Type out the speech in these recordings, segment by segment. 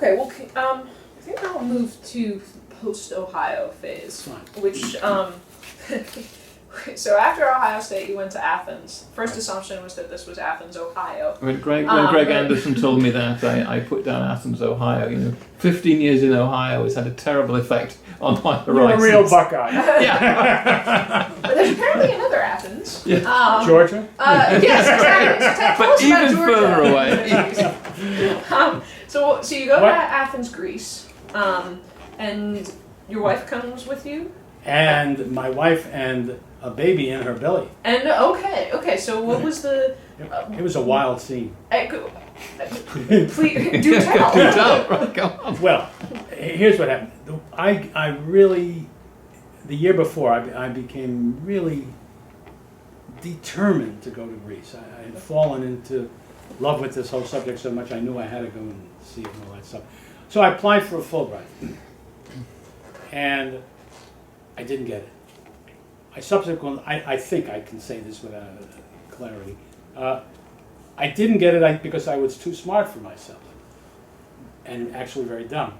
Okay, well, I think I'll move to post-Ohio phase, which, so after Ohio State, you went to Athens. First assumption was that this was Athens, Ohio. When Greg Anderson told me that, I put down Athens, Ohio. 15 years in Ohio has had a terrible effect on my horizons. You're a real Buckeye. Yeah. But there's apparently another Athens. Yeah. Georgia? Yes, exactly. But even further away. So you go to Athens, Greece, and your wife comes with you? And my wife and a baby in her belly. And okay. So what was the? It was a wild scene. Please do tell. Do tell. Right, go on. Well, here's what happened. I really, the year before, I became really determined to go to Greece. I had fallen into love with this whole subject so much I knew I had to go and see it and all that stuff. So I applied for a Fulbright, and I didn't get it. I think I can say this without clarity. I didn't get it because I was too smart for myself, and actually very dumb.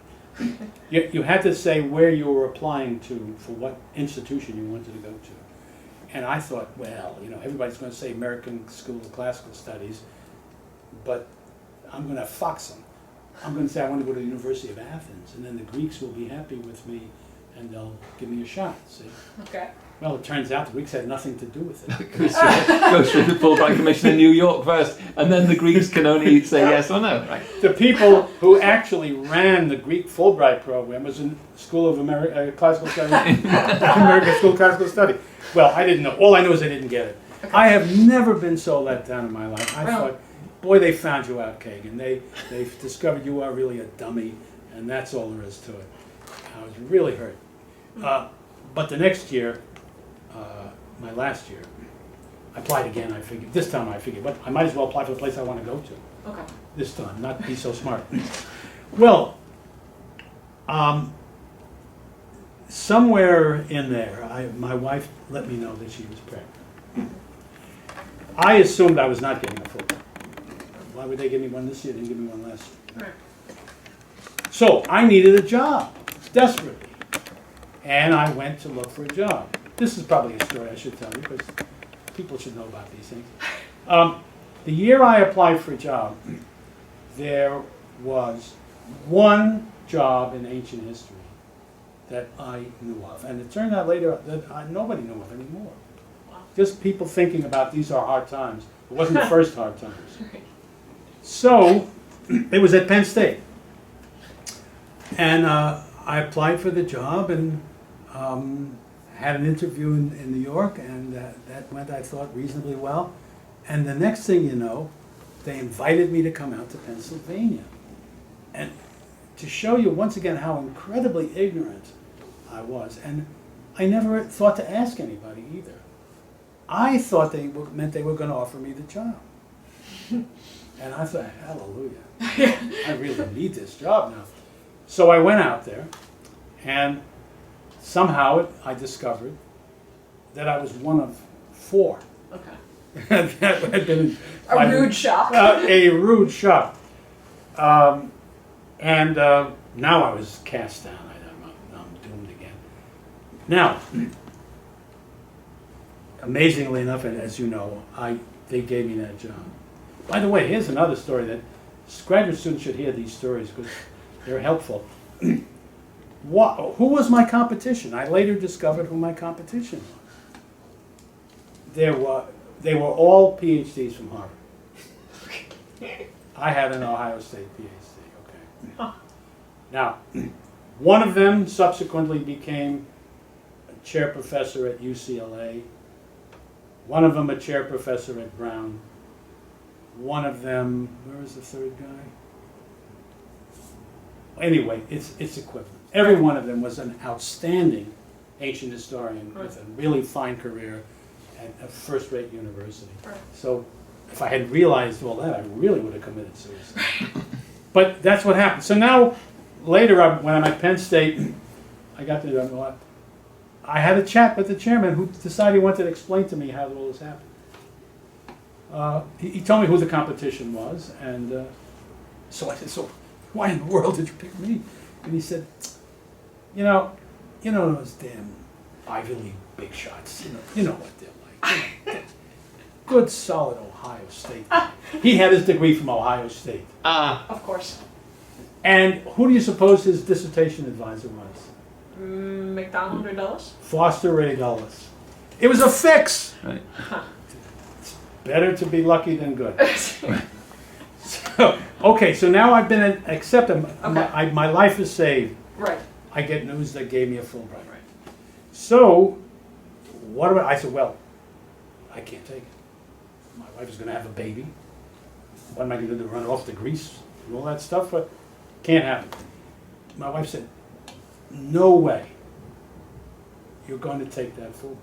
You had to say where you were applying to for what institution you wanted to go to. And I thought, well, everybody's going to say American School of Classical Studies, but I'm going to fox them. I'm going to say I want to go to the University of Athens, and then the Greeks will be happy with me, and they'll give me a shot, see? Okay. Well, it turns out the Greeks had nothing to do with it. Goes through the Fulbright Commission in New York first, and then the Greeks can only say yes or no, right? The people who actually ran the Greek Fulbright program was in School of Classical Studies, American School of Classical Studies. Well, I didn't know. All I know is I didn't get it. Okay. I have never been so let down in my life. I thought, boy, they found you out, Kagan. They've discovered you are really a dummy, and that's all there is to it. I was really hurt. But the next year, my last year, I applied again, I figured. This time I figured, but I might as well apply for the place I want to go to. Okay. This time, not be so smart. Well, somewhere in there, my wife let me know that she was pregnant. I assumed I was not getting a Fulbright. Why would they give me one this year? They didn't give me one last year. Right. So I needed a job, desperately. And I went to look for a job. This is probably a story I should tell you, because people should know about these things. The year I applied for a job, there was one job in ancient history that I knew of. And it turned out later that nobody knew of anymore. Wow. Just people thinking about these are hard times. It wasn't the first hard times. So it was at Penn State. And I applied for the job and had an interview in New York, and that went, I thought, reasonably well. And the next thing you know, they invited me to come out to Pennsylvania. And to show you once again how incredibly ignorant I was, and I never thought to ask anybody either. I thought meant they were going to offer me the job. And I thought, hallelujah, I really need this job now. So I went out there, and somehow I discovered that I was one of 4. Okay. That had been a rude shock. A rude shock. And now I was cast down. I'm doomed again. Now, amazingly enough, and as you know, they gave me that job. By the way, here's another story that graduate students should hear these stories because they're helpful. Who was my competition? I later discovered who my competition was. They were all PhDs from Harvard. I had an Ohio State PhD, okay. Now, one of them subsequently became a chair professor at UCLA. One of them a chair professor at Brown. One of them, where is the third guy? Anyway, it's equivalent. Every one of them was an outstanding ancient historian with a really fine career at a first-rate university. Right. So if I had realized all that, I really would have committed suicide. But that's what happened. So now, later, when I'm at Penn State, I had a chat with the chairman who decided he wanted to explain to me how all this happened. He told me who the competition was, and so I said, so why in the world did you pick me? And he said, you know those damn Ivy League big shots. You know what they're like. Good, solid Ohio State. He had his degree from Ohio State. Of course. And who do you suppose his dissertation advisor was? McDonald or Dulles? Foster Ray Dulles. It was a fix. Right. It's better to be lucky than good. So, okay, so now I've been accepted. Okay. My life is saved. Right. I get news that gave me a Fulbright. Right. So, what do I said, well, I can't take it. My wife is going to have a baby. What am I going to do, run off to Greece and all that stuff? But can't happen. My wife said, no way you're going to take that Fulbright.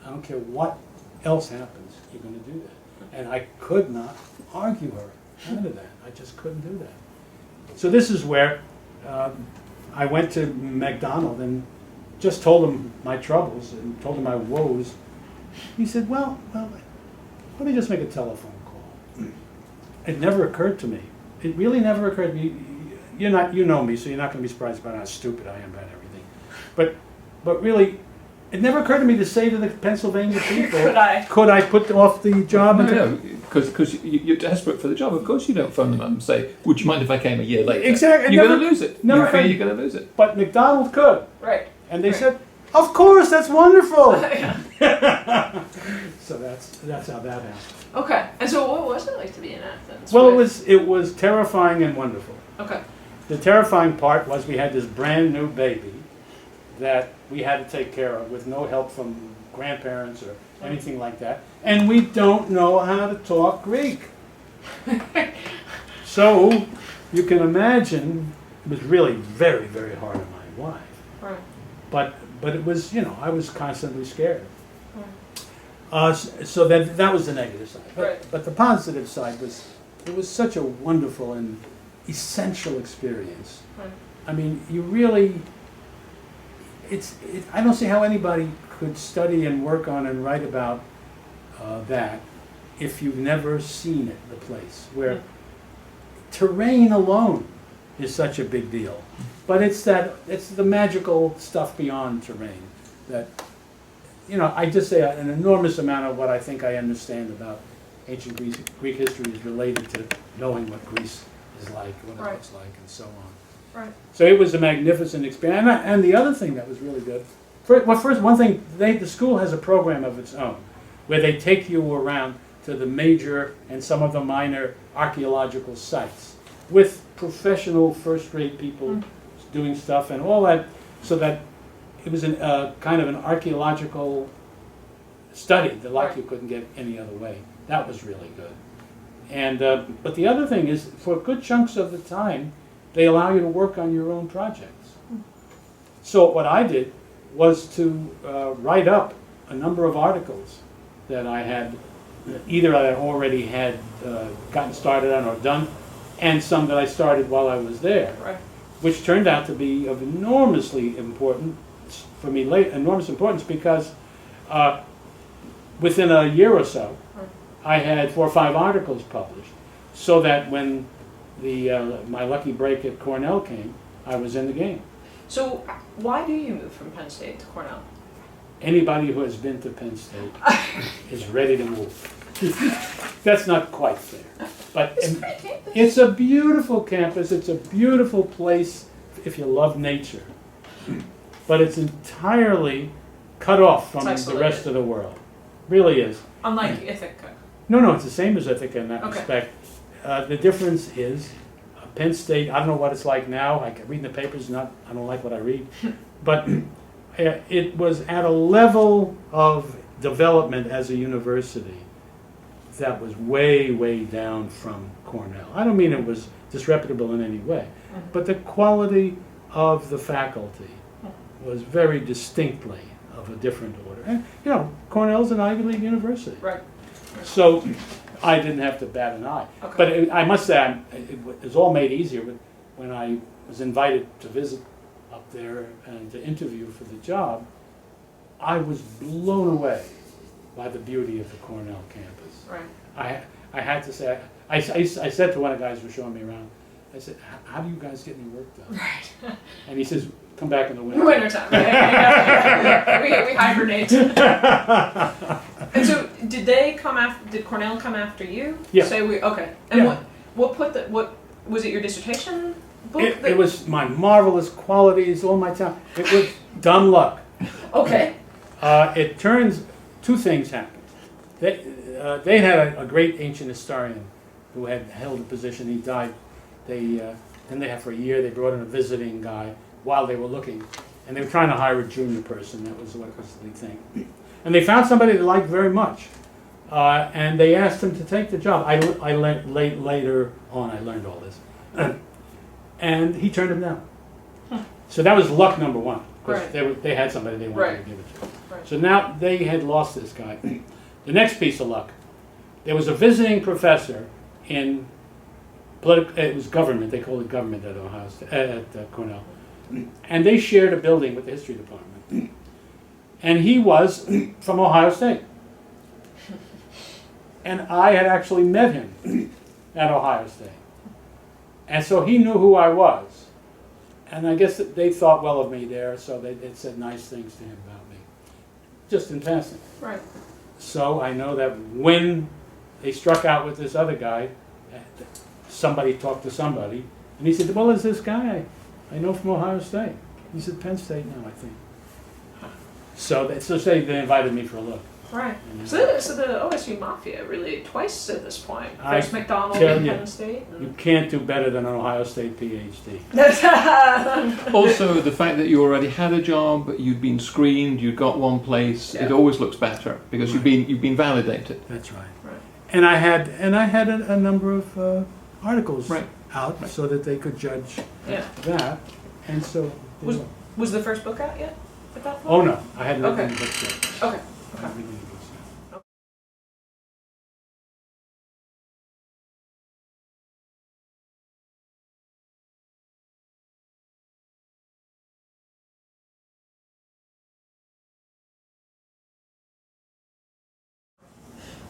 I don't care what else happens, you're going to do that. And I could not argue her out of that. I just couldn't do that. So this is where I went to McDonald and just told him my troubles and told him my woes. He said, well, let me just make a telephone call. It never occurred to me. It really never occurred to me. You know me, so you're not going to be surprised about how stupid I am about everything. But really, it never occurred to me to say to the Pennsylvania people, could I put off the job? No, because you're desperate for the job. Of course you don't phone them up and say, would you mind if I came a year later? Exactly. You're going to lose it. Never, You fear you're going to lose it. But McDonald could. Right. And they said, of course, that's wonderful. Yeah. So that's how that happened. Okay. And so what was it like to be in Athens? Well, it was terrifying and wonderful. Okay. The terrifying part was we had this brand new baby that we had to take care of with no help from grandparents or anything like that. And we don't know how to talk Greek. So you can imagine it was really very, very hard on my wife. Right. But it was, I was constantly scared. Right. So that was the negative side. Right. But the positive side was, it was such a wonderful and essential experience. Right. I mean, you really, I don't see how anybody could study and work on and write about that if you've never seen it, the place, where terrain alone is such a big deal. But it's the magical stuff beyond terrain that, I just say an enormous amount of what I think I understand about ancient Greek history is related to knowing what Greece is like, what it looks like, and so on. Right. So it was a magnificent experience. And the other thing that was really good, one thing, the school has a program of its own where they take you around to the major and some of the minor archaeological sites with professional first-rate people doing stuff and all that, so that it was kind of an archaeological study that like you couldn't get any other way. That was really good. And but the other thing is, for good chunks of the time, they allow you to work on your own projects. So what I did was to write up a number of articles that I had, either I already had gotten started on or done, and some that I started while I was there, which turned out to be of enormously importance for me. Enormous importance because within a year or so, I had 4 or 5 articles published, so that when my lucky break at Cornell came, I was in the game. So why do you move from Penn State to Cornell? Anybody who has been to Penn State is ready to move. That's not quite fair. But it's a beautiful campus. It's a beautiful place if you love nature. But it's entirely cut off from the rest of the world. Really is. Unlike Ithaca. No, it's the same as Ithaca in that Okay. respect. The difference is Penn State, I don't know what it's like now. I can read in the papers, I don't like what I read. But it was at a level of development as a university that was way, way down from Cornell. I don't mean it was disreputable in any way, but the quality of the faculty was very distinctly of a different order. And, Cornell's an Ivy League university. Right. So I didn't have to bat an eye. Okay. But I must say, it was all made easier when I was invited to visit up there and to interview for the job. I was blown away by the beauty of the Cornell campus. Right. I had to say, I said to one of the guys who were showing me around, I said, how do you guys get any work done? Right. And he says, come back in the winter. Wintertime. Yeah. We hibernate. And so, did Cornell come after you? Yeah. Okay. And Yeah. what was it? Your dissertation book? It was my marvelous qualities, all my time. It was dumb luck. Okay. It turns, two things happened. They had a great ancient historian who had held a position. He died. Then they had for a year. They brought in a visiting guy while they were looking, and they were trying to hire a junior person. That was what was the thing. And they found somebody they liked very much, and they asked him to take the job. I learned later on. I learned all this, and he turned him down. So that was luck number one, because they had somebody they wanted to give it to. Right. So now they had lost this guy. The next piece of luck, there was a visiting professor in it was government. They called it government at Ohio State, at Cornell, and they shared a building with the history department. And he was from Ohio State, and I had actually met him at Ohio State, and so he knew who I was, and I guess that they thought well of me there, so they said nice things to him about me, just in passing. Right. So I know that when they struck out with this other guy, somebody talked to somebody, and he said, well, is this guy I know from Ohio State? He said, Penn State now, I think. So they invited me for a look. Right. So the OSU Mafia really twice at this point. First McDonald and Penn State. You can't do better than an Ohio State PhD. Also, the fact that you already had a job, you'd been screened, you'd got one place, it always looks better because you've been validated. That's right. Right. And I had a number of articles out so that they could judge that. And so was the first book out yet at that point? Oh no, I hadn't written any books yet. Okay. I hadn't written any books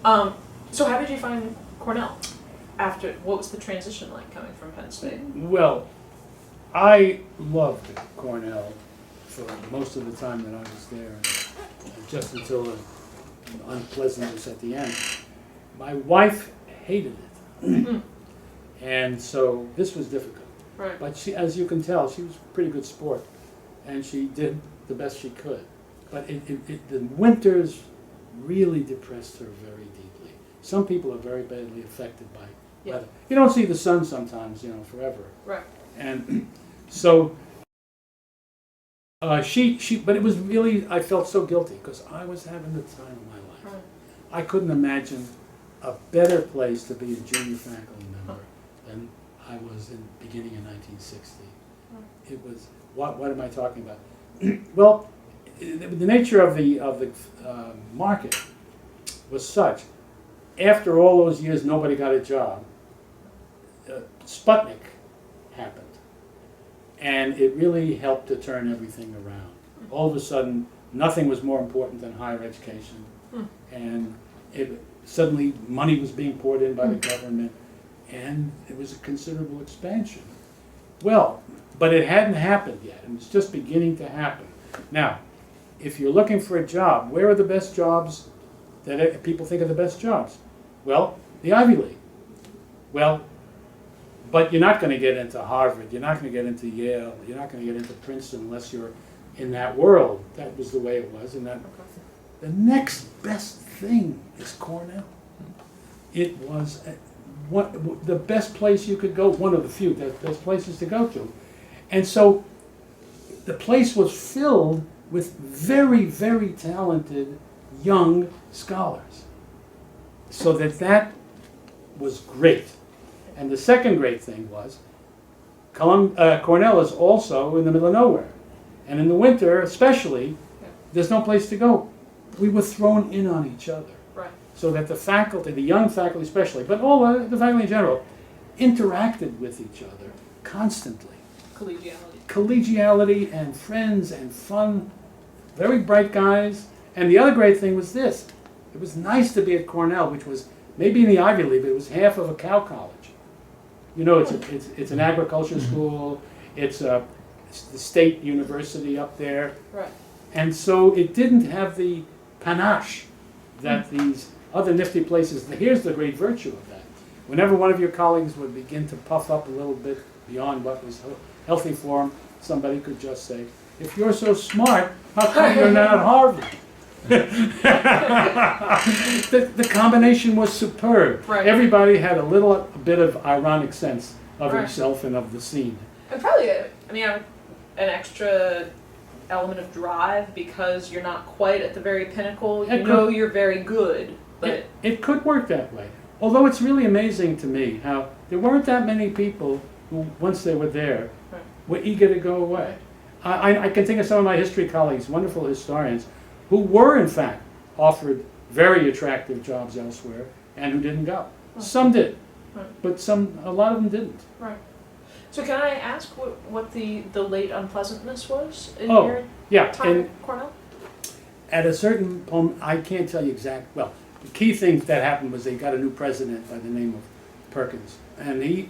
yet. So how did you find Cornell? What was the transition like coming from Penn State? Well, I loved Cornell for most of the time that I was there, and just until the unpleasantness at the end. My wife hated it, and so this was difficult. Right. But she, as you can tell, she was a pretty good sport, and she did the best she could. But the winters really depressed her very deeply. Some people are very badly affected by weather. You don't see the sun sometimes, forever. Right. And so but it was really, I felt so guilty because I was having the time of my life. Right. I couldn't imagine a better place to be a junior faculty member than I was beginning in 1960. It was, what am I talking about? Well, the nature of the market was such. After all those years, nobody got a job. Sputnik happened, and it really helped to turn everything around. All of a sudden, nothing was more important than higher education, and suddenly money was being poured in by the government, and it was a considerable expansion. Well, but it hadn't happened yet. It was just beginning to happen. Now, if you're looking for a job, where are the best jobs that people think are the best jobs? Well, the Ivy League. Well, but you're not going to get into Harvard, you're not going to get into Yale, you're not going to get into Princeton unless you're in that world. That was the way it was. And the next best thing is Cornell. It was the best place you could go, one of the few best places to go to. And so the place was filled with very, very talented young scholars. So that was great. And the second great thing was Cornell is also in the middle of nowhere. And in the winter especially, there's no place to go. We were thrown in on each other. Right. So that the faculty, the young faculty especially, but all the faculty in general, interacted with each other constantly. Collegiality and friends and fun. Very bright guys. And the other great thing was this. It was nice to be at Cornell, which was maybe in the Ivy League, but it was half of a cow college. You know, it's an agriculture school. It's the state university up there. Right. And so it didn't have the panache that these other nifty places. Here's the great virtue of that. Whenever one of your colleagues would begin to puff up a little bit beyond what was healthy for them, somebody could just say, if you're so smart, how come you're not at Harvard? the combination was superb. Right. Everybody had a bit of ironic sense of Right. himself and of the scene. And probably, an extra element of drive because you're not quite at the very pinnacle. You know you're very good, but It could work that way. Although it's really amazing to me how there weren't that many people who, once they were there, Right. were eager to go away. I can think of some of my history colleagues, wonderful historians, who were in fact offered very attractive jobs elsewhere and who didn't go. Some did, Right. but a lot of them didn't. right. So can I ask what the late unpleasantness was in Oh, your Yeah, time and at Cornell? at a certain point, I can't tell you well, the key thing that happened was they got a new president by the name of Perkins, and he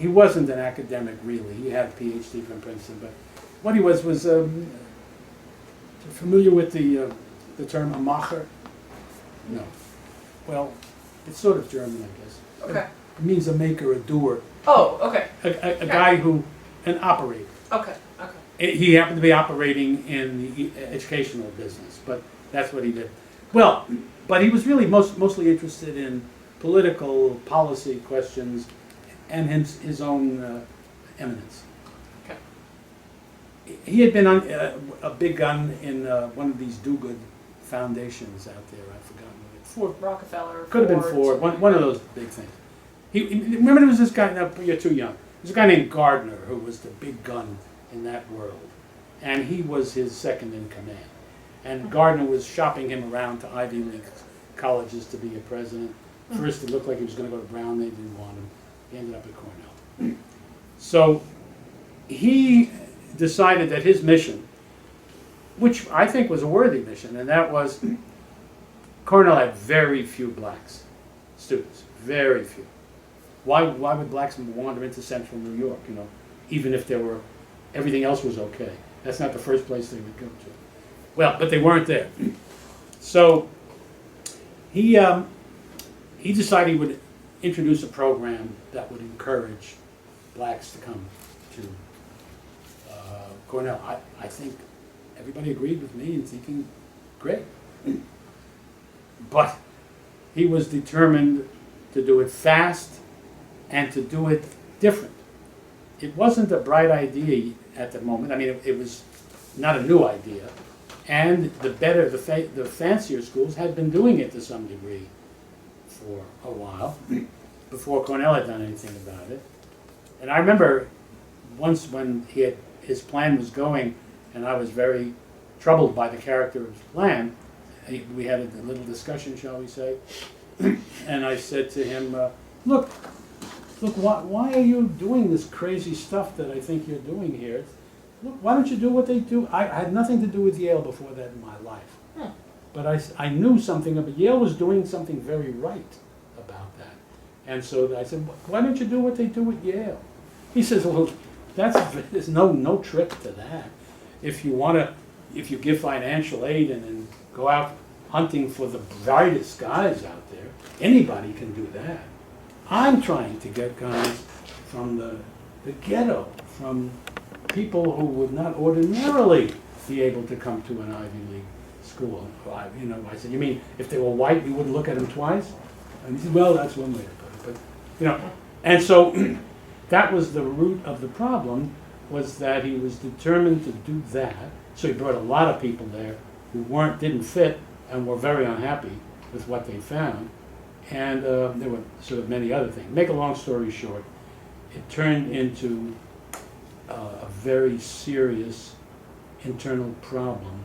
wasn't an academic really. He had a PhD from Princeton, but what he was familiar with the term a Macher? No. Well, it's sort of German, I guess. Okay. It means a maker, a doer, Oh, okay. A guy an operator. Okay. He happened to be operating in the educational business, but that's what he did. Well, but he was really mostly interested in political policy questions and his own eminence. Okay. He had been a big gun in one of these do-good foundations out there. I've forgotten what it's for. Rockefeller. Could have been Ford. One of those big things. Remember there was this guy, no, you're too young. There's a guy named Gardner who was the big gun in that world. And he was his second in command. And Gardner was shopping him around to Ivy League colleges to be a president. First it looked like he was going to go to Brown, they didn't want him. He ended up at Cornell. So he decided that his mission, which I think was a worthy mission, and that was Cornell had very few blacks students, very few. Why would blacks wander into central New York, even if everything else was okay? That's not the first place they would go to. Well, but they weren't there. So he decided he would introduce a program that would encourage blacks to come to Cornell. I think everybody agreed with me in thinking, great. But he was determined to do it fast and to do it different. It wasn't a bright idea at the moment. I mean, it was not a new idea. And the fancier schools had been doing it to some degree for a while, before Cornell had done anything about it. And I remember once when his plan was going, and I was very troubled by the character of his plan, we had a little discussion, shall we say, and I said to him, look, why are you doing this crazy stuff that I think you're doing here? Look, why don't you do what they do? I had nothing to do with Yale before that in my life. But I knew something about Yale was doing something very right about that. And so I said, why don't you do what they do at Yale? He says, well, there's no trick to that. If you give financial aid and then go out hunting for the brightest guys out there, anybody can do that. I'm trying to get guys from the ghetto, from people who would not ordinarily be able to come to an Ivy League school. I said, you mean if they were white, you wouldn't look at them twice? And he said, well, that's one way to put it. But, and so that was the root of the problem, was that he was determined to do that. So he brought a lot of people there who didn't fit and were very unhappy with what they found. And there were sort of many other things. Make a long story short, it turned into a very serious internal problem.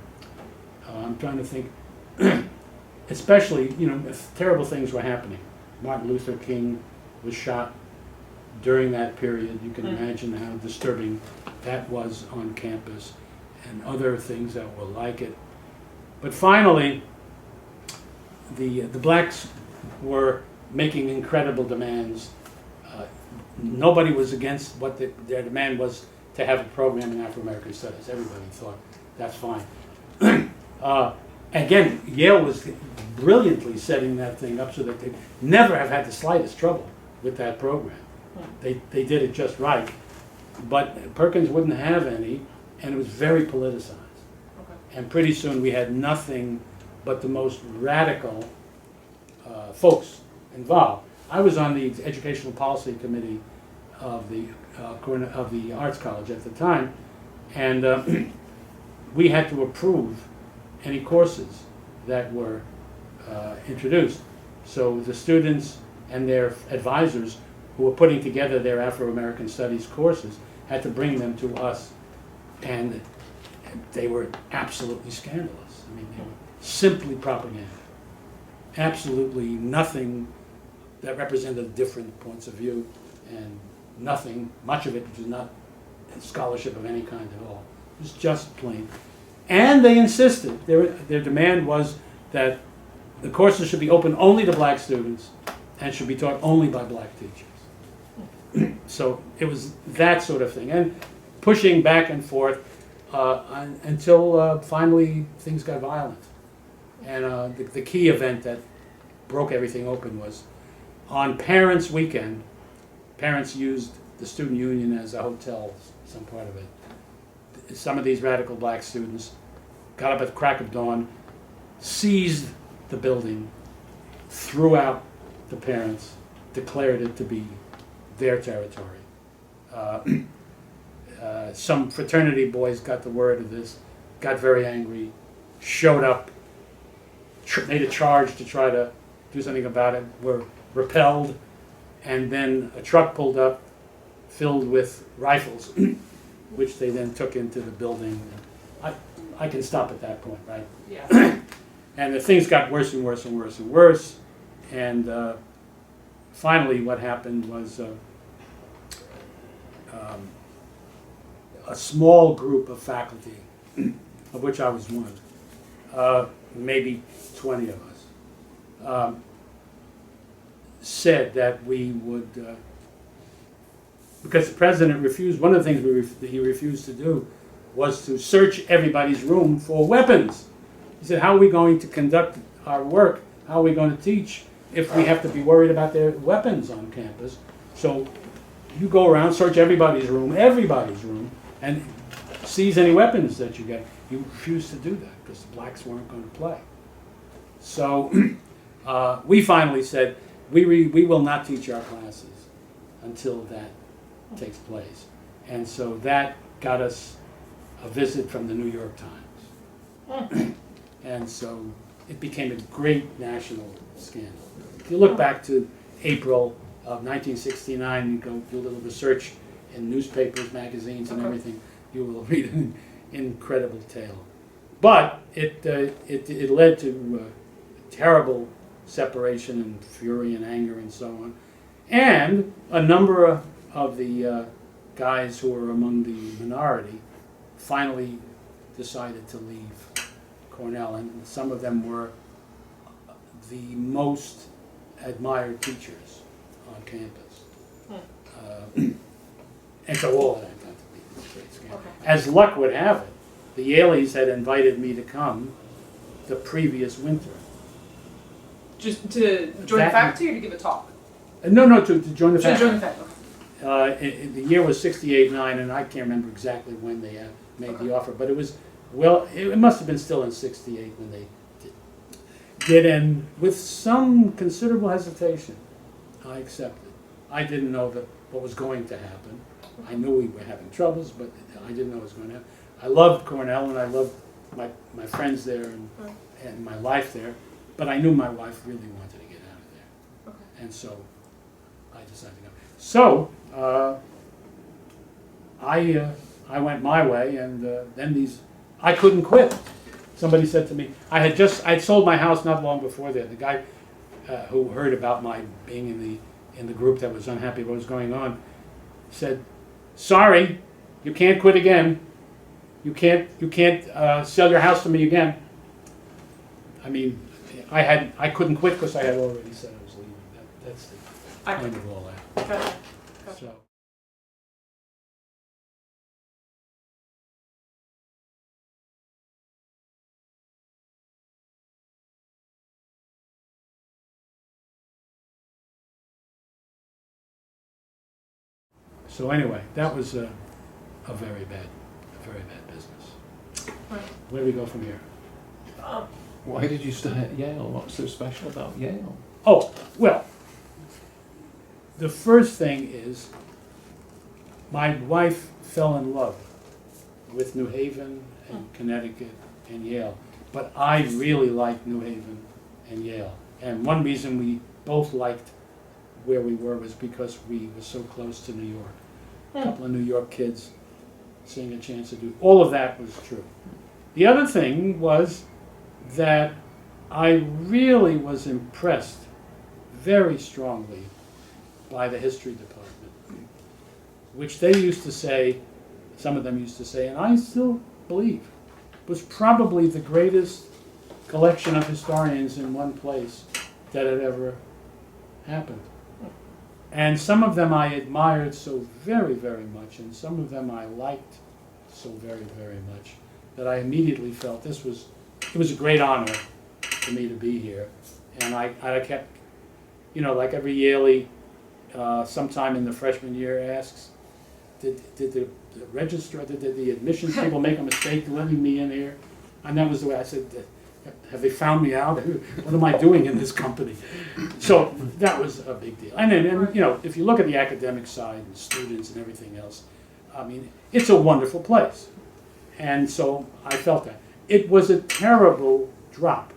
I'm trying to think, especially, if terrible things were happening. Martin Luther King was shot during that period. You can imagine how disturbing that was on campus, and other things that were like it. But finally, the blacks were making incredible demands. Nobody was against what their demand was to have a program in Afro-American Studies. Everybody thought that's fine. Again, Yale was brilliantly setting that thing up so that they never have had the slightest trouble with that program. They did it just right. But Perkins wouldn't have any, and it was very politicized. Okay. And pretty soon we had nothing but the most radical folks involved. I was on the Educational Policy Committee of the Arts College at the time, and we had to approve any courses that were introduced. So the students and their advisors who were putting together their Afro-American Studies courses had to bring them to us, and they were absolutely scandalous. I mean, they were simply propaganda. Absolutely nothing that represented different points of view, and nothing, much of it was not scholarship of any kind at all. It was just plain. And they insisted, their demand was that the courses should be open only to black students and should be taught only by black teachers. So it was that sort of thing, and pushing back and forth until finally things got violent. And the key event that broke everything open was on Parents' Weekend. Parents used the student union as a hotel, some part of it. Some of these radical black students got up at the crack of dawn, seized the building, threw out the parents, declared it to be their territory. Some fraternity boys got the word of this, got very angry, showed up, made a charge to try to do something about it, were repelled, and then a truck pulled up filled with rifles, which they then took into the building. I can stop at that point, right? Yeah. And the things got worse and worse and worse and worse. And finally what happened was a small group of faculty, of which I was one, maybe 20 of us, said that we would, because the president refused, one of the things that he refused to do was to search everybody's room for weapons. He said, how are we going to conduct our work? How are we going to teach if we have to be worried about their weapons on campus? So you go around, search everybody's room, and seize any weapons that you get. He refused to do that because the blacks weren't going to play. So we finally said, we will not teach our classes until that takes place. And so that got us a visit from the New York Times. And so it became a great national scandal. If you look back to April of 1969, you go do a little research in newspapers, magazines, and everything, you will read an incredible tale. But it led to terrible separation and fury and anger and so on. And a number of the guys who were among the minority finally decided to leave Cornell, and some of them were the most admired teachers on campus. And so all of that got to be this great scandal. Okay. As luck would have it, the Yaleys had invited me to come the previous winter. Just to join the faculty or to give a talk? No, to join the To faculty. join the faculty. The year was 68-9, and I can't remember exactly when they made the offer, but it was, well, it must have been still in 68 when they did, and with some considerable hesitation, I accepted. I didn't know what was going to happen. I knew we were having troubles, but I didn't know what was going to happen. I loved Cornell, and I loved my friends there and my life there, but I knew my wife really wanted to get out of there. Okay. And so I decided to go. So I went my way, and then I couldn't quit. Somebody said to me, I'd sold my house not long before that. The guy who heard about my being in the group that was unhappy with what was going on said, "Sorry, you can't quit again. You can't sell your house to me again." I mean, I couldn't quit because I had already said I was leaving. that's the I end of all that. gotcha. Gotcha. So. So anyway, that was a very bad business. Right. Where do we go from here? Why did you stay at Yale? What's so special about Yale? Oh, well, the first thing is my wife fell in love with New Haven and Connecticut and Yale, but I really liked New Haven and Yale. And one reason we both liked where we were was because we were so close to New York. A couple of New York kids, seeing a chance to do all of that was true. The other thing was that I really was impressed very strongly by the history department, which they used to say, some of them used to say, and I still believe, was probably the greatest collection of historians in one place that had ever happened. And some of them I admired so very, very much, and some of them I liked so very, very much, that I immediately felt it was a great honor for me to be here. And I kept, like every Yalie, sometime in the freshman year asks, did the registrar, did the admissions people make a mistake letting me in here? And that was the way I said, have they found me out? What am I doing in this company? So that was a big deal. And then, if you look at the academic side and students and everything else, I mean, it's a wonderful place. And so I felt that. It was a terrible drop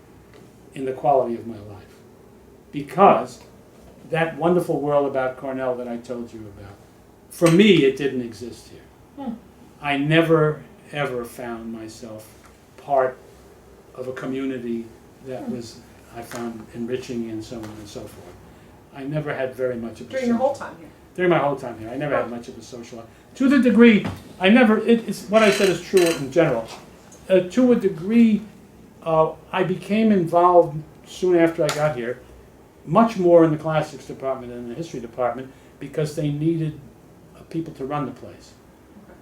in the quality of my life because that wonderful world about Cornell that I told you about, for me, it didn't exist here. I never, ever found myself part of a community that was, I found, enriching and so on and so forth. I never had very much of a During your whole time here. During my whole time here, I never had much of a social life. To the degree, it's what I said is true in general. To a degree, I became involved soon after I got here, much more in the classics department than in the history department, because they needed people to run the place.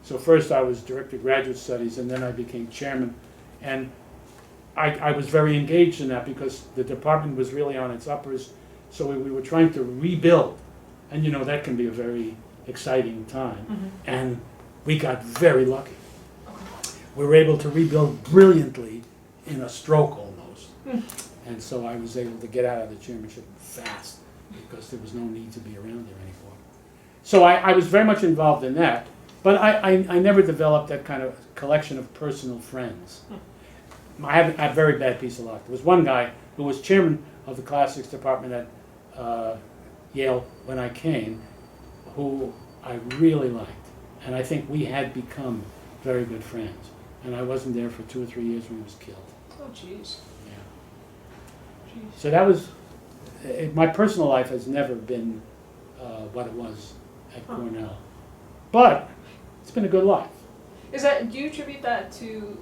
So first I was director of graduate studies, and then I became chairman. And I was very engaged in that because the department was really on its uppers, so we were trying to rebuild. And that can be a very exciting time. And we got very lucky. We were able to rebuild brilliantly in a stroke almost. And so I was able to get out of the chairmanship fast because there was no need to be around there anymore. So I was very much involved in that, but I never developed that kind of collection of personal friends. I had a very bad piece of luck. There was one guy who was chairman of the classics department at Yale when I came, who I really liked. And I think we had become very good friends. And I wasn't there for 2 or 3 years when he was killed. Oh, jeez. Yeah. So that was, my personal life has never been what it was at Cornell. But it's been a good life. Do you attribute that to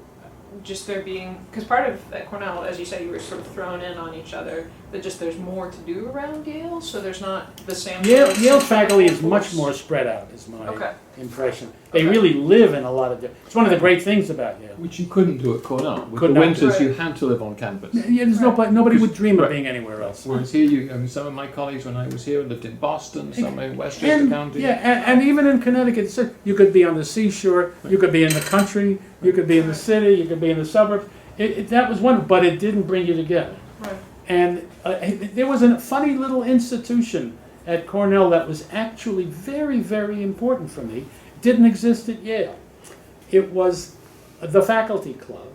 just there being, because part of at Cornell, as you said, you were sort of thrown in on each other, that just there's more to do around Yale, so there's not the same. Yale faculty is much more spread out, is my impression. They really live in a lot of different. It's one of the great things about Yale. Which you couldn't do at Cornell. With Could the not. winters, you had to live on campus. Yeah, there's nobody would dream of being anywhere else. Whereas here, some of my colleagues when I was here lived in Boston, some in Westchester County. Yeah, and even in Connecticut, you could be on the seashore, you could be in the country, you could be in the city, you could be in the suburbs. That was wonderful, but it didn't bring you together. Right. And there was a funny little institution at Cornell that was actually very, very important for me. It didn't exist at Yale. It was the faculty club.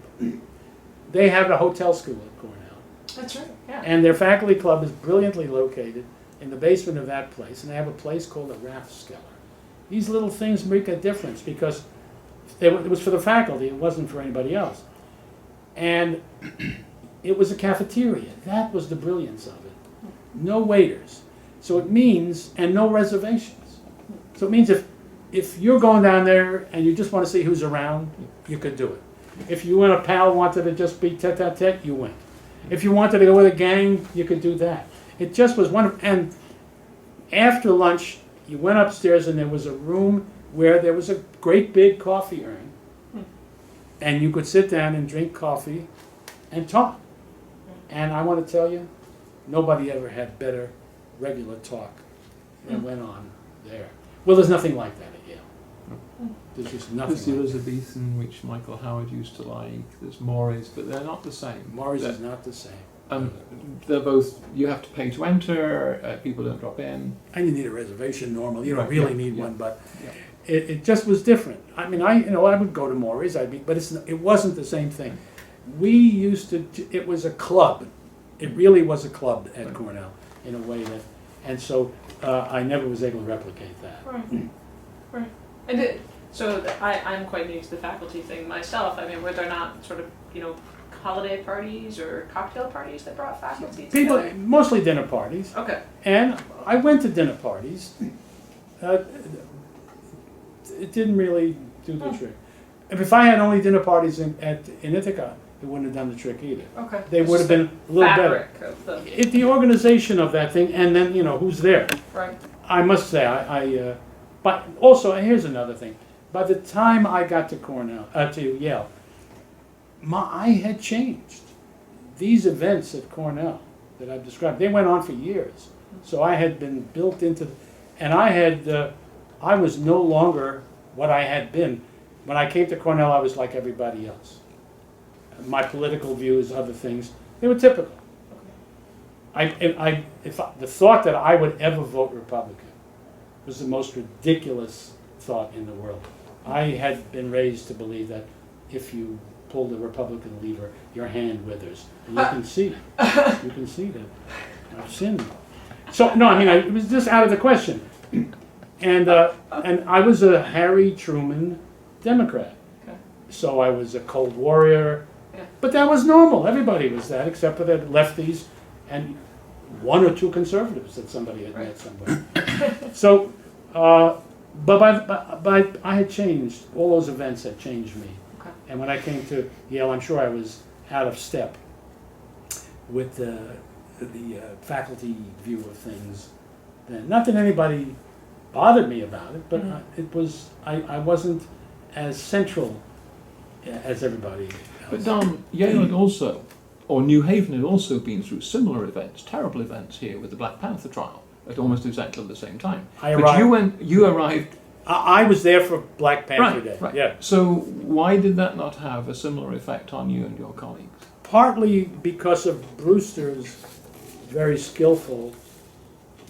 They have a hotel school at Cornell. That's right, yeah. And their faculty club is brilliantly located in the basement of that place, and they have a place called a Rathskeller. These little things make a difference because it was for the faculty, it wasn't for anybody else. And it was a cafeteria. That was the brilliance of it. No waiters. So it means, and no reservations. So it means if you're going down there and you just want to see who's around, you could do it. If you and a pal wanted to just be tete-a-tete, you went. If you wanted to go with a gang, you could do that. It just was wonderful. And After lunch, you went upstairs and there was a room where there was a great big coffee urn. And you could sit down and drink coffee and talk. And I want to tell you, nobody ever had better regular talk than went on there. Well, there's nothing like that at Yale. There's just nothing There's the like that. Elizabethan, which Michael Howard used to like. There's Morris, but they're not the same. Morris They're- is not the same. They're both, you have to pay to enter, people don't drop in. And you need a reservation normally. You don't Right, really yeah, need yeah. one, but Yeah. it just was different. I mean, I would go to Morris, but it wasn't the same thing. We used to, it was a club. It really was a club at Right. Cornell in a way that, and so I never was able to replicate that. Right. Right. And I'm quite new to the faculty thing myself. I mean, were there not sort of, holiday parties or cocktail parties that brought faculty People, together? mostly dinner parties, Okay. and I went to dinner parties. It didn't really do the trick. If I had only dinner parties in Ithaca, it wouldn't have done the trick either. Okay. They It's would have just been a little better. fabric of the The organization of that thing, and then, who's there. right. I must say, but also, here's another thing. By the time I got to to Yale, I had changed. These events at Cornell that I've described, they went on for years. So I had been built into, and I was no longer what I had been. When I came to Cornell, I was like everybody else. My political views, other things, they were typical. The thought that I would ever vote Republican was the most ridiculous thought in the world. I had been raised to believe that if you pull the Republican lever, your hand withers. And you can see that I've sinned. So no, I mean, it was just out of the question. And I was a Harry Truman Democrat. Okay. So I was a cold warrior. Yeah. But that was normal. Everybody was that, except for the lefties and one or two conservatives that somebody had met somewhere. So, but I had changed. All those events had changed me. Okay. And when I came to Yale, I'm sure I was out of step with the faculty view of things then. Not that anybody bothered me about it, but I wasn't as central as everybody But else. Don, Yale had also, or New Haven had also been through similar events, terrible events here with the Black Panther trial at almost exactly the same time. But you arrived. I was there for Black Panther Day. Right. Yeah. So why did that not have a similar effect on you and your colleagues? Partly because of Brewster's very skillful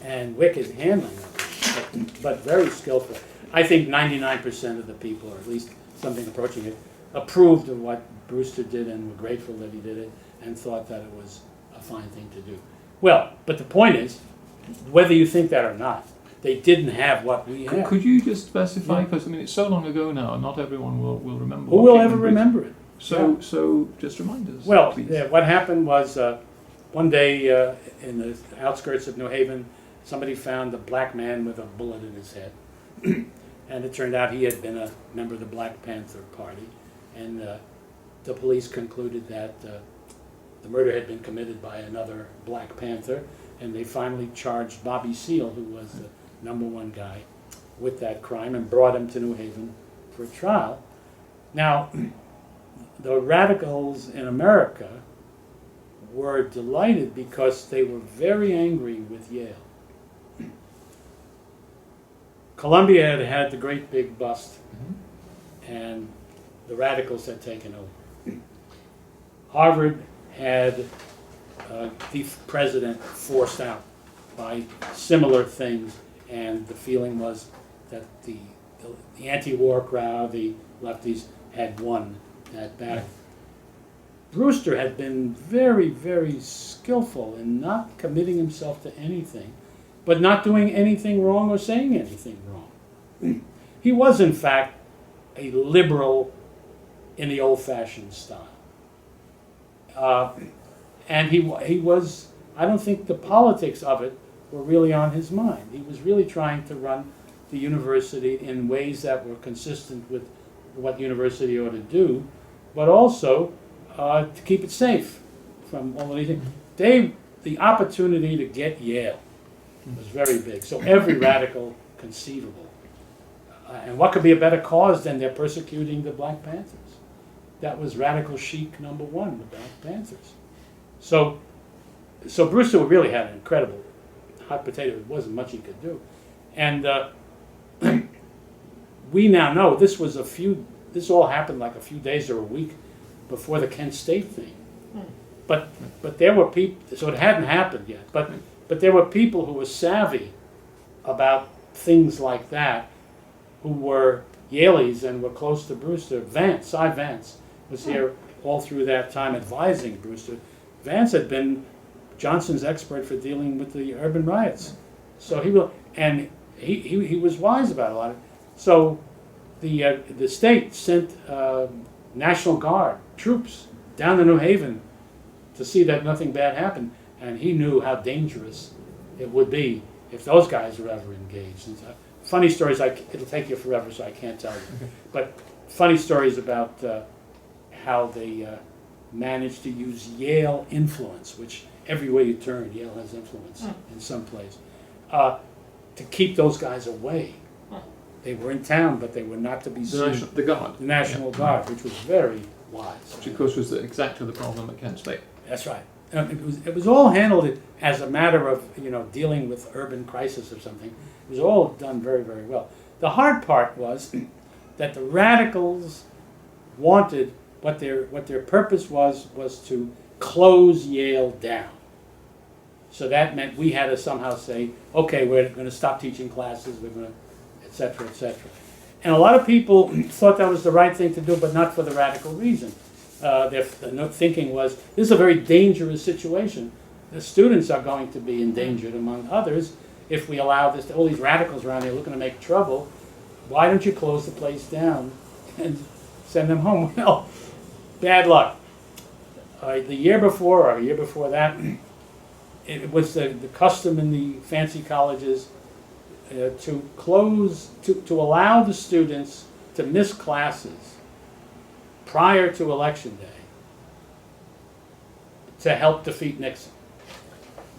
and wicked handling of it, but very skillful. I think 99% of the people, or at least something approaching it, approved of what Brewster did and were grateful that he did it and thought that it was a fine thing to do. Well, but the point is, whether you think that or not, they didn't have what we have. Could you just specify? Because I mean, it's so long ago now, not everyone will remember. Who what will came ever in Britain. remember it? So just remind us. Well, please. yeah, what happened was one day in the outskirts of New Haven, somebody found a black man with a bullet in his head. And it turned out he had been a member of the Black Panther Party. And the police concluded that the murder had been committed by another Black Panther. And they finally charged Bobby Seale, who was the #1 guy, with that crime and brought him to New Haven for a trial. Now, the radicals in America were delighted because they were very angry with Yale. Columbia had had the great big bust, and the radicals had taken over. Harvard had the president forced out by similar things, and the feeling was that the anti-war crowd, the lefties, had won that battle. Brewster had been very, very skillful in not committing himself to anything, but not doing anything wrong or saying anything wrong. He was, in fact, a liberal in the old-fashioned style. And he was, I don't think the politics of it were really on his mind. He was really trying to run the university in ways that were consistent with what university ought to do, but also to keep it safe from all anything. The opportunity to get Yale was very big. So every radical conceivable. And what could be a better cause than they're persecuting the Black Panthers? That was radical chic number one, the Black Panthers. So Brewster really had an incredible hot potato. It wasn't much he could do. And we now know this all happened like a few days or a week before the Kent State thing. But there were people, so it hadn't happened yet, but there were people who were savvy about things like that, who were Yaleys and were close to Brewster. Cy Vance was here all through that time advising Brewster. Vance had been Johnson's expert for dealing with the urban riots. So he was wise about a lot of it. So the state sent National Guard troops down to New Haven to see that nothing bad happened, and he knew how dangerous it would be if those guys were ever engaged. And funny stories, it'll take you forever, so I can't tell you. But funny stories about how they managed to use Yale influence, which everywhere you turn, Yale has influence in some place, to keep those guys away. They were in town, but they were not to be seen. The Guard. The National Guard, which was very wise. Which, of course, was exactly the problem at Kent State. That's right. It was all handled as a matter of dealing with urban crisis or something. It was all done very, very well. The hard part was that the radicals wanted what their purpose was to close Yale down. So that meant we had to somehow say, okay, we're going to stop teaching classes, we're going to, et cetera, et cetera. And a lot of people thought that was the right thing to do, but not for the radical reason. Their thinking was, this is a very dangerous situation. The students are going to be endangered, among others, if we allow this. All these radicals around here looking to make trouble. Why don't you close the place down and send them home? Well, bad luck. The year before, or a year before that, it was the custom in the fancy colleges to allow the students to miss classes prior to Election Day to help defeat Nixon.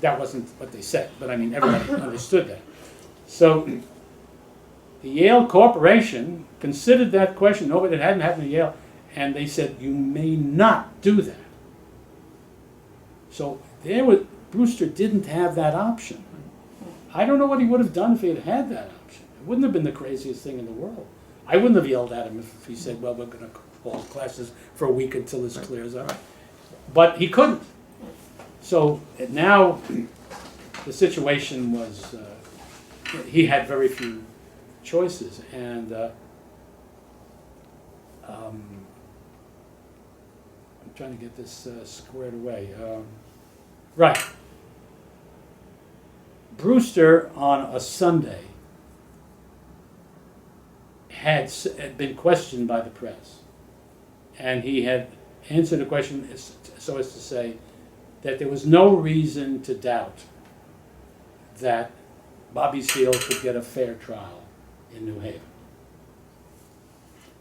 That wasn't what they said, but I mean, everybody understood that. So the Yale Corporation considered that question. Nobody, it hadn't happened at Yale, and they said, you may not do that. So Brewster didn't have that option. I don't know what he would have done if he had had that option. It wouldn't have been the craziest thing in the world. I wouldn't have yelled at him if he said, well, we're going to call classes for a week until this clears up. But he couldn't. So now the situation was, he had very few choices. And I'm trying to get this squared away. Right. Brewster, on a Sunday, had been questioned by the press. And he had answered a question so as to say that there was no reason to doubt that Bobby Seale could get a fair trial in New Haven.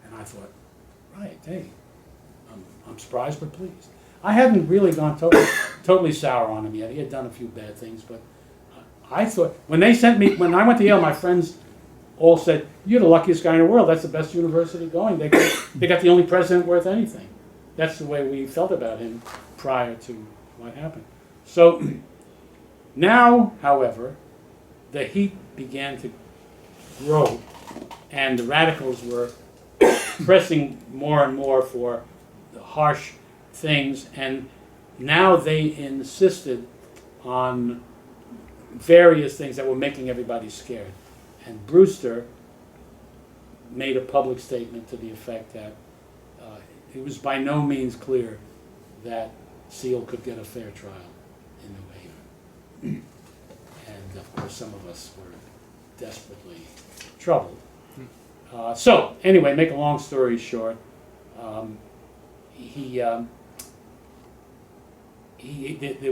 And I thought, right, hey, I'm surprised but pleased. I hadn't really gone totally sour on him yet. He had done a few bad things, but I thought, when I went to Yale, my friends all said, you're the luckiest guy in the world. That's the best university going. They got the only president worth anything. That's the way we felt about him prior to what happened. So now, however, the heat began to grow, and the radicals were pressing more and more for the harsh things, and now they insisted on various things that were making everybody scared. And Brewster made a public statement to the effect that it was by no means clear that Seale could get a fair trial in New Haven. And of course some of us were desperately troubled. So anyway, make a long story short, there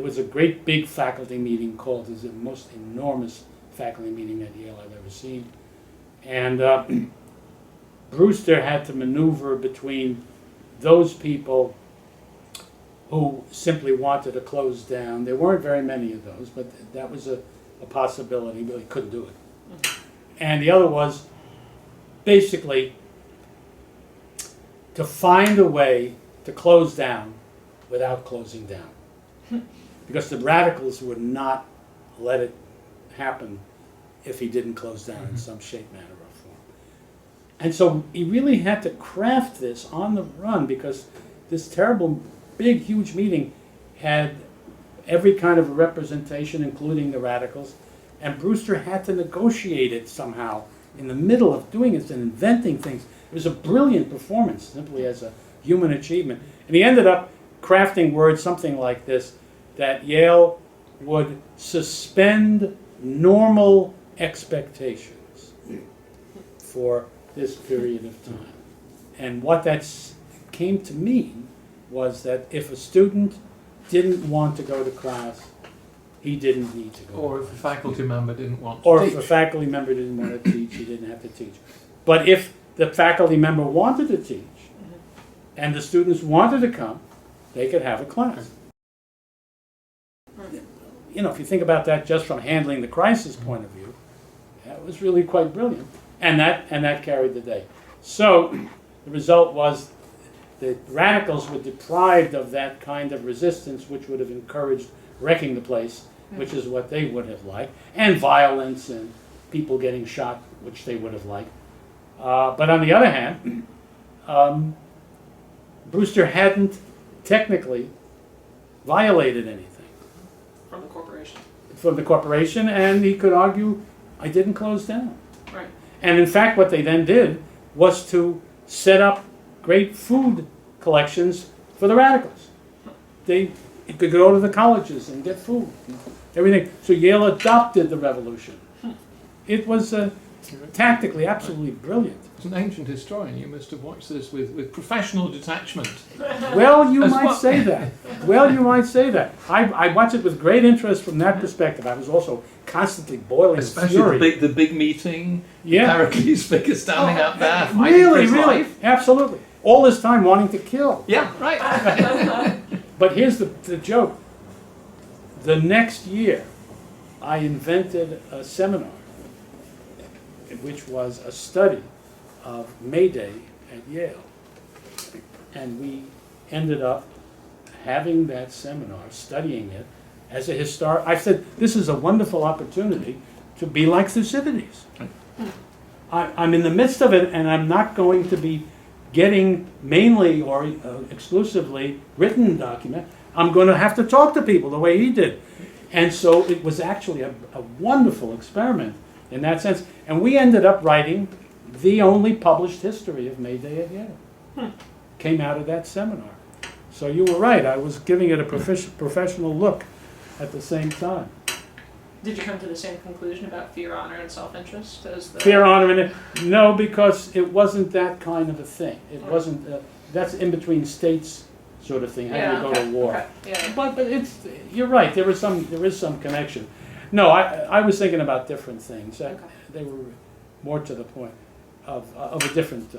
was a great big faculty meeting called, it was the most enormous faculty meeting at Yale I've ever seen. And Brewster had to maneuver between those people who simply wanted to close down. There weren't very many of those, but that was a possibility, but he couldn't do it. And the other was basically to find a way to close down without closing down. Because the radicals would not let it happen if he didn't close down in some shape, manner, or form. And so he really had to craft this on the run, because this terrible, big, huge meeting had every kind of representation, including the radicals, and Brewster had to negotiate it somehow in the middle of doing this and inventing things. It was a brilliant performance, simply as a human achievement. And he ended up crafting words something like this, that Yale would suspend normal expectations for this period of time. And what that came to mean was that if a student didn't want to go to class, he didn't need to go. Or if a faculty member didn't want to Or teach. if a faculty member didn't want to teach, he didn't have to teach. But if the faculty member wanted to teach, and the students wanted to come, they could have a class. You know, if you think about that just from handling the crisis point of view, that was really quite brilliant. And that carried the day. So the result was the radicals were deprived of that kind of resistance which would have encouraged wrecking the place, which is what they would have liked, and violence and people getting shot, which they would have liked. But on the other hand, Brewster hadn't technically violated anything From the corporation. from the corporation, and he could argue, I didn't close down. Right. And in fact, what they then did was to set up great food collections for the radicals. They could go to the colleges and get food, and everything. So Yale adopted the revolution. It was tactically absolutely brilliant. As an ancient historian, you must have watched this with professional detachment. Well, you As might well. say that. Well, you might say that. I watch it with great interest from that perspective. I was also constantly boiling with Especially fury. the big meeting, Yeah. Pericles figure standing up there, fighting for Really, his really, life. absolutely. All this time wanting to kill. Yeah, right. But here's the joke. The next year, I invented a seminar, which was a study of May Day at Yale. And we ended up having that seminar, studying it as a historic. I said, this is a wonderful opportunity to be like Thucydides. I'm in the midst of it, and I'm not going to be getting mainly or exclusively written document. I'm going to have to talk to people the way he did. And so it was actually a wonderful experiment in that sense. And we ended up writing the only published history of May Day at Yale. Came out of that seminar. So you were right. I was giving it a professional look at the same time. Did you come to the same conclusion about fear, honor, and self-interest as the Fear, honor, and no, because it wasn't that kind of a thing. It wasn't. That's in between states sort of thing. How do you go to war? Okay. Yeah. But it's. You're right. There is some connection. No, I was thinking about different things. Okay. They were more to the point of a different